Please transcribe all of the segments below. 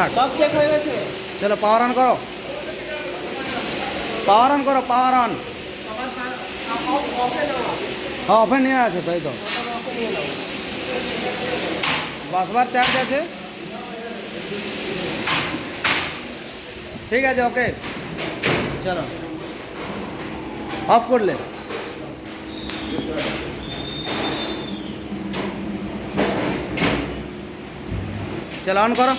Start. সব check হয়ে গেছে। চলো পাওয়ার অন করো, পাওয়ার অন করো, পাওয়ার অন। হ্যাঁ অফে নিয়ে আছে তাই তো, 10 বার চার্জ আছে। ঠিক আছে ওকে, চলো অফ করলে। চলো অন করো।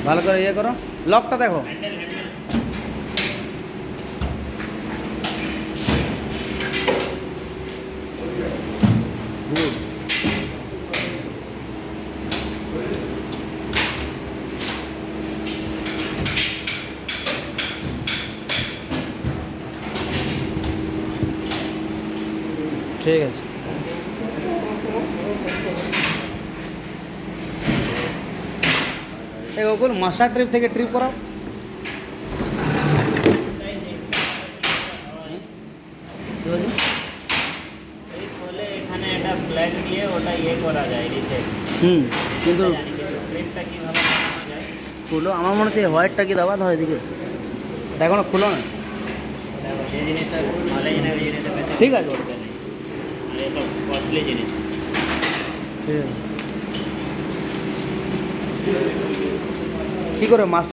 ভালো করে ইয়ে করো, লকটা দেখো। গুড। ঠিক আছে। এই ওগুলো মাস্টার ট্রিপ থেকে ট্রিপ করাও। এখানে একটা ফ্ল্যাগ দিয়ে ওটা ইয়ে করা যায় রিসেট। কিন্তু ট্রিপটা কীভাবে বানানো যায়? খুলো, আমার মনে হচ্ছে হোয়াইটটা কি দাবা হয় এদিকে, দেখো না খুলো না। যে জিনিসটা ভালো জিনিস ওই জিনিসের বেশি ঠিক আছে। করতে নেই, আর এসব কস্টলি জিনিস। ঠিক আছে। কী করে মাস্টার